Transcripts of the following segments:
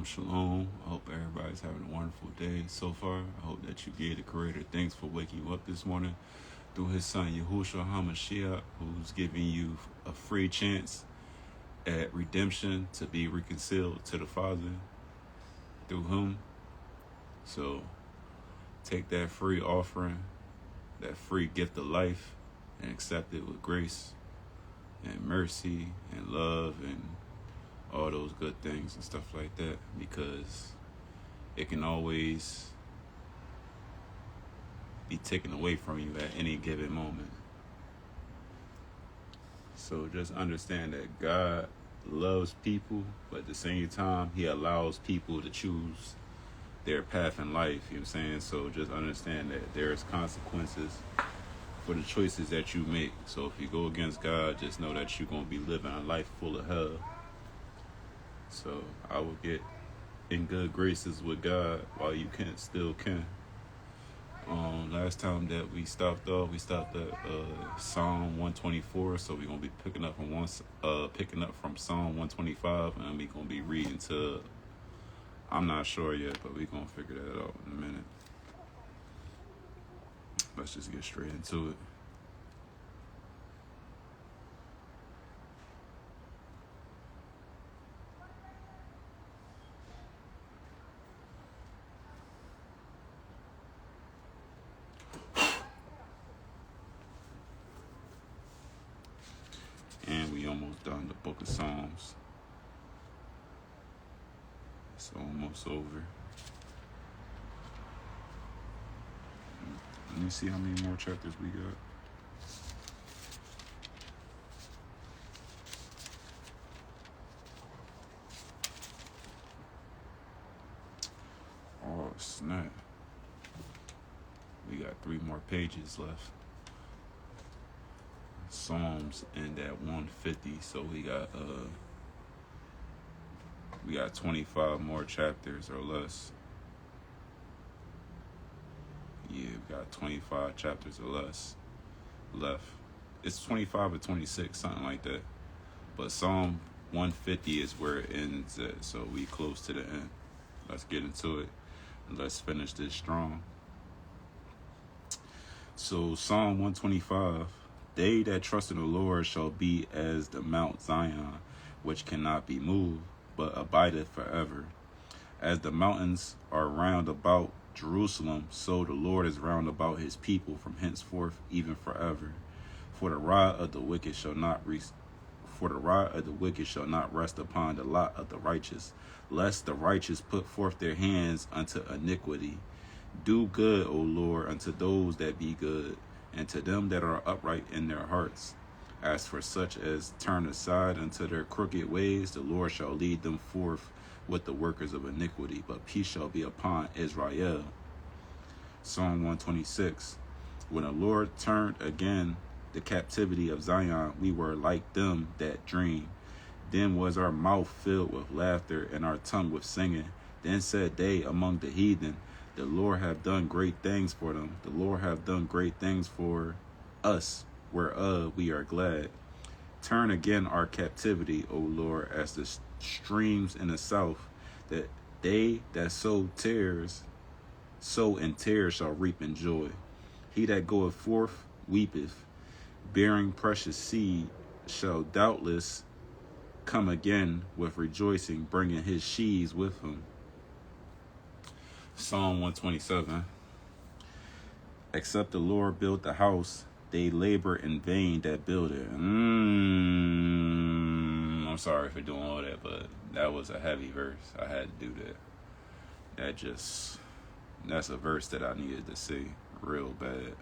Shalom. I hope everybody's having a wonderful day so far. I hope that you gave the Creator thanks for waking you up this morning through His Son Yahushua HaMashiach, who's giving you a free chance at redemption to be reconciled to the Father through Him. So take that free offering, that free gift of life, and accept it with grace and mercy and love and all those good things and stuff like that, because it can always be taken away from you at any given moment. So just understand that God loves people, but at the same time, He allows people to choose their path in life, you know what I'm saying? So just understand that there's consequences for the choices that you make. So if you go against God, just know that you're going to be living a life full of hell. So I will get in good graces with God while you still can. Last time that we stopped off, we stopped at Psalm 124. So we're gonna be picking up from Psalm 125, and we're gonna be reading to, I'm not sure yet, but we're gonna figure that out in a minute. Let's just get straight into it. And we almost done the book of Psalms. It's almost over. Let me see how many more chapters we got. Oh, snap. We got 3 more pages left. Psalms end at 150, so we got 25 more chapters or less. Yeah, we got 25 chapters or less left. It's 25 or 26, something like that. But Psalm 150 is where it ends at, so we close to the end. Let's get into it and let's finish this strong. So Psalm 125. They that trust in the Lord shall be as the Mount Zion, which cannot be moved, but abideth forever. As the mountains are round about Jerusalem, so the Lord is round about his people from henceforth even forever. For the rod of the wicked shall not rest upon the lot of the righteous, lest the righteous put forth their hands unto iniquity. Do good, O Lord, unto those that be good, and to them that are upright in their hearts. As for such as turn aside unto their crooked ways, the Lord shall lead them forth with the workers of iniquity, but peace shall be upon Israel. Psalm 126. When the Lord turned again the captivity of Zion, we were like them that dream. Then was our mouth filled with laughter, and our tongue with singing. Then said they among the heathen, the Lord hath done great things for them. The Lord hath done great things for us, whereof we are glad. Turn again our captivity, O Lord, as the streams in the south, that they that sow in tears shall reap in joy. He that goeth forth weepeth, bearing precious seed, shall doubtless come again with rejoicing, bringing his sheaves with him. Psalm 127. Except the Lord build the house, they labor in vain that build it. I'm sorry for doing all that, but that was a heavy verse. I had to do that. That's a verse that I needed to see real bad.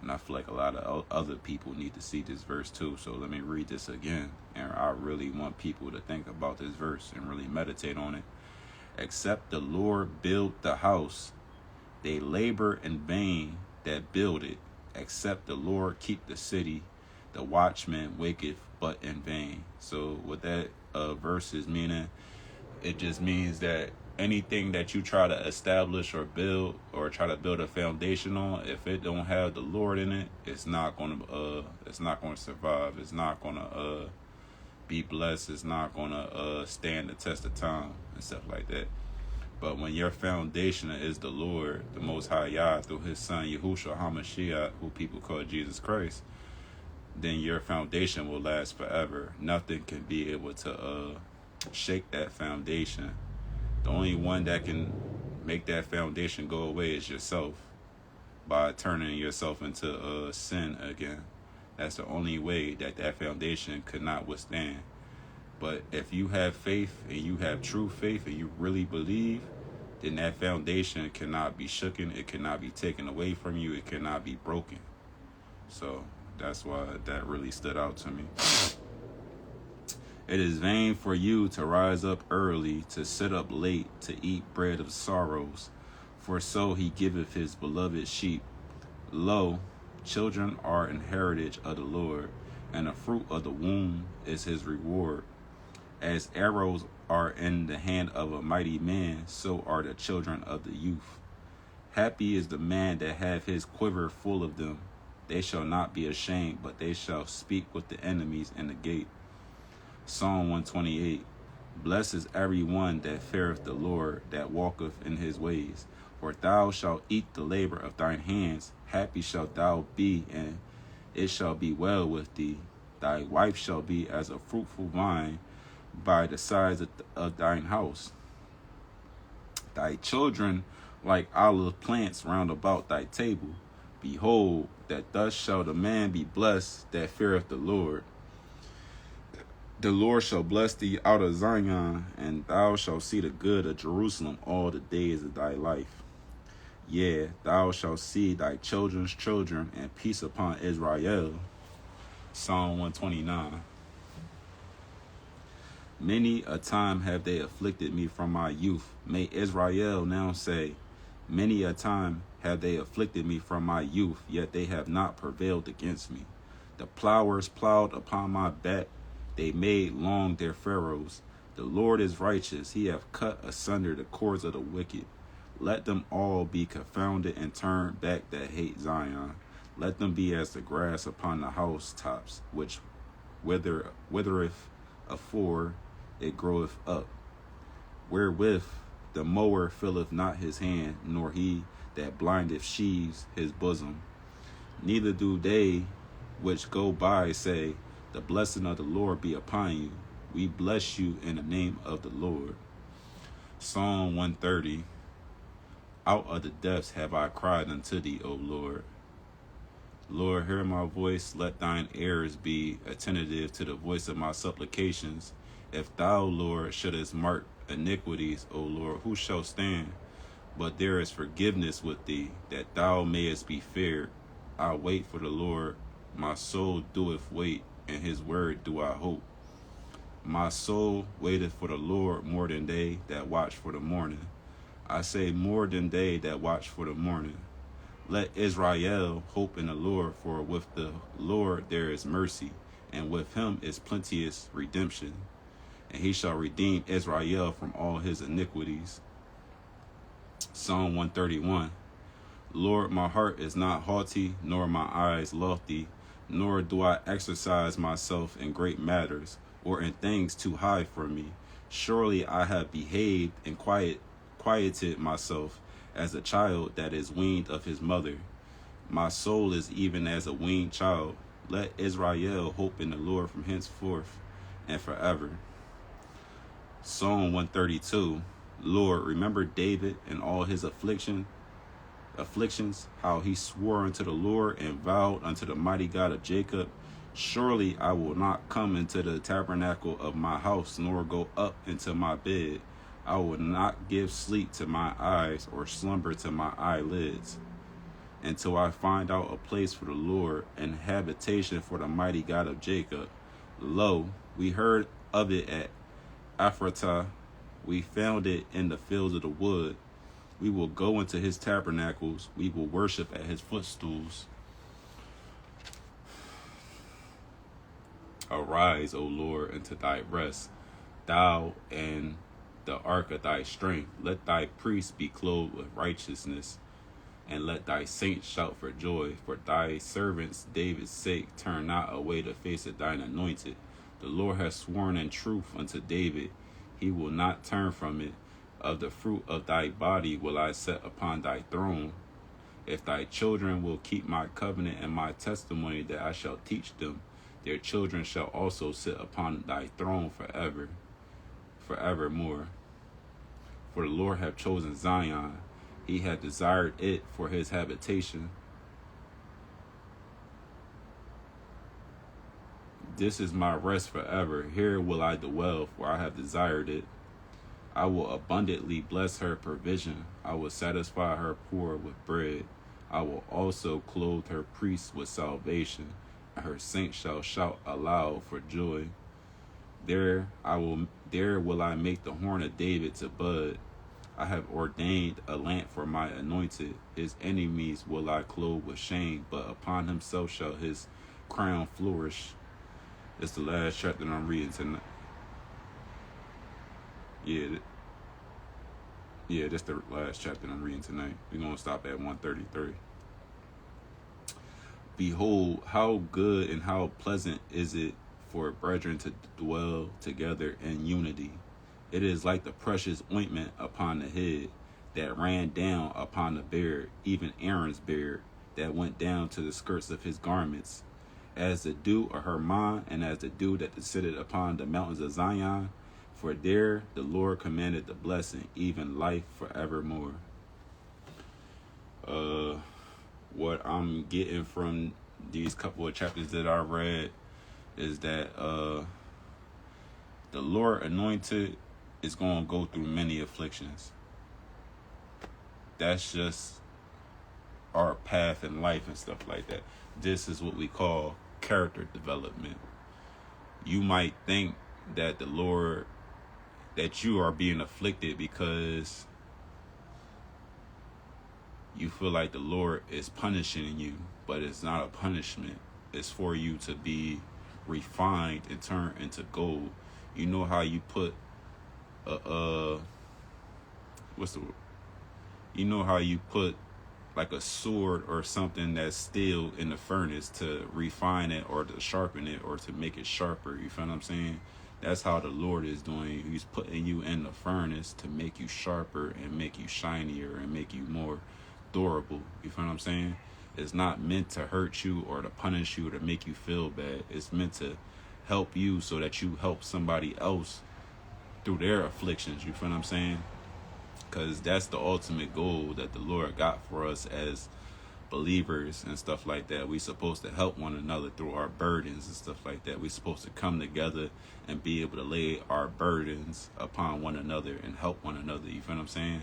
And I feel like a lot of other people need to see this verse too. So let me read this again. And I really want people to think about this verse and really meditate on it. Except the Lord build the house, they labor in vain that build it. Except the Lord keep the city, the watchman waketh but in vain. So what that verse is meaning, it just means that anything that you try to establish or build or try to build a foundation on, if it don't have the Lord in it, it's not gonna survive. It's not gonna be blessed is not gonna stand the test of time and stuff like that. But when your foundation is the Lord, the Most High Yah, through His Son Yahushua HaMashiach, who people call Jesus Christ, then your foundation will last forever. Nothing can be able to shake that foundation. The only one that can make that foundation go away is yourself, by turning yourself into sin again. That's the only way that foundation could not withstand. But if you have faith and you have true faith and you really believe, then that foundation cannot be shooken. It cannot be taken away from you. It cannot be broken. So that's why that really stood out to me. It is vain for you to rise up early, to sit up late, to eat bread of sorrows. For so he giveth his beloved sheep. Lo, children are an heritage of the Lord, and the fruit of the womb is his reward. As arrows are in the hand of a mighty man, so are the children of the youth. Happy is the man that hath his quiver full of them. They shall not be ashamed, but they shall speak with the enemies in the gate. Psalm 128. Blessed is every one that feareth the Lord, that walketh in his ways. For thou shalt eat the labor of thine hands. Happy shalt thou be, and it shall be well with thee. Thy wife shall be as a fruitful vine by the sides of thine house. Thy children like olive plants round about thy table. Behold, that thus shall the man be blessed that feareth the Lord. The Lord shall bless thee out of Zion, and thou shalt see the good of Jerusalem all the days of thy life. Yea, thou shalt see thy children's children, and peace upon Israel. Psalm 129. Many a time have they afflicted me from my youth. May Israel now say, many a time have they afflicted me from my youth, yet they have not prevailed against me. The plowers plowed upon my back, they made long their furrows. The Lord is righteous, he hath cut asunder the cords of the wicked. Let them all be confounded and turned back that hate Zion. Let them be as the grass upon the housetops, which withereth afore it groweth up, wherewith the mower filleth not his hand, nor he that blindeth sheaves his bosom. Neither do they which go by say, the blessing of the Lord be upon you. We bless you in the name of the Lord. Psalm 130. Out of the depths have I cried unto thee, O Lord. Lord, hear my voice. Let thine ears be attentive to the voice of my supplications. If thou, Lord, shouldest mark iniquities, O Lord, who shall stand? But there is forgiveness with thee, that thou mayest be feared. I wait for the Lord. My soul doeth wait, and his word do I hope. My soul waiteth for the Lord more than they that watch for the morning. I say more than they that watch for the morning. Let Israel hope in the Lord, for with the Lord there is mercy, and with him is plenteous redemption. And he shall redeem Israel from all his iniquities. Psalm 131. Lord, my heart is not haughty, nor my eyes lofty, nor do I exercise myself in great matters, or in things too high for me. Surely I have behaved and quieted myself as a child that is weaned of his mother. My soul is even as a weaned child. Let Israel hope in the Lord from henceforth and forever. Psalm 132. Lord, remember David and all his afflictions, how he swore unto the Lord and vowed unto the mighty God of Jacob. Surely I will not come into the tabernacle of my house, nor go up into my bed. I will not give sleep to my eyes, or slumber to my eyelids, until I find out a place for the Lord, and habitation for the mighty God of Jacob. Lo, we heard of it at Ephratah, we found it in the fields of the wood. We will go into his tabernacles, we will worship at his footstools. Arise, O Lord, into thy rest, thou and the ark of thy strength. Let thy priests be clothed with righteousness, and let thy saints shout for joy. For thy servants David's sake, turn not away the face of thine anointed. The Lord has sworn in truth unto David, he will not turn from it. Of the fruit of thy body will I set upon thy throne. If thy children will keep my covenant and my testimony that I shall teach them, their children shall also sit upon thy throne forevermore. For the Lord hath chosen Zion, he hath desired it for his habitation. This is my rest forever, here will I dwell, for I have desired it. I will abundantly bless her provision, I will satisfy her poor with bread. I will also clothe her priests with salvation, and her saints shall shout aloud for joy. There will I make the horn of David to bud. I have ordained a lamp for my anointed. His enemies will I clothe with shame, but upon himself shall his crown flourish. It's the last chapter that I'm reading tonight. Yeah, that's the last chapter I'm reading tonight. We're going to stop at 133. Behold, how good and how pleasant is it for brethren to dwell together in unity. It is like the precious ointment upon the head that ran down upon the beard, even Aaron's beard, that went down to the skirts of his garments, as the dew of Hermon, and as the dew that descended upon the mountains of Zion. For there the Lord commanded the blessing, even life forevermore. What I'm getting from these couple of chapters that I read is that the Lord anointed is going to go through many afflictions. That's just our path in life and stuff like that. This is what we call character development. You might think that that you are being afflicted because you feel like the Lord is punishing you, but it's not a punishment. It's for you to be refined and turned into gold. You know how you put you know how you put like a sword or something that's steel in the furnace to refine it or to sharpen it or to make it sharper. You feel what I'm saying? That's how the Lord is doing. He's putting you in the furnace to make you sharper and make you shinier and make you more durable. You feel what I'm saying? It's not meant to hurt you or to punish you or to make you feel bad. It's meant to help you so that you help somebody else through their afflictions. You feel what I'm saying? Because that's the ultimate goal that the Lord got for us as believers and stuff like that. We're supposed to help one another through our burdens and stuff like that. We're supposed to come together and be able to lay our burdens upon one another and help one another. You feel what I'm saying?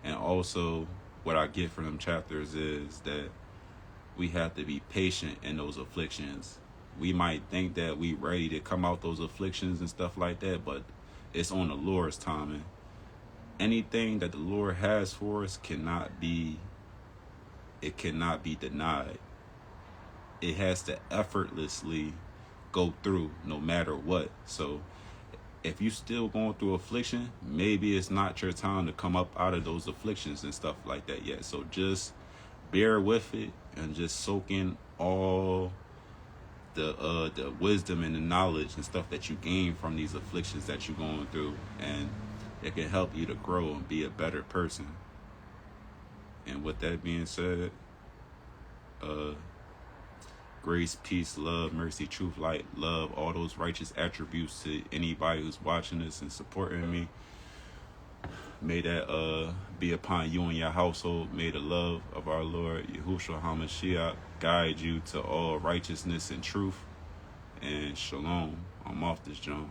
And also, what I get from them chapters is that we have to be patient in those afflictions. We might think that we ready to come out those afflictions and stuff like that, but it's on the Lord's timing. Anything that the Lord has for us cannot be denied. It has to effortlessly go through no matter what. So if you still going through affliction, maybe it's not your time to come up out of those afflictions and stuff like that yet. So just bear with it and just soak in all the wisdom and the knowledge and stuff that you gain from these afflictions that you're going through, and it can help you to grow and be a better person. And with that being said, grace, peace, love, mercy, truth, light, love, all those righteous attributes to anybody who's watching this and supporting me. May that be upon you and your household. May the love of our Lord Yahushua HaMashiach guide you to all righteousness and truth. And shalom. I'm off this, John.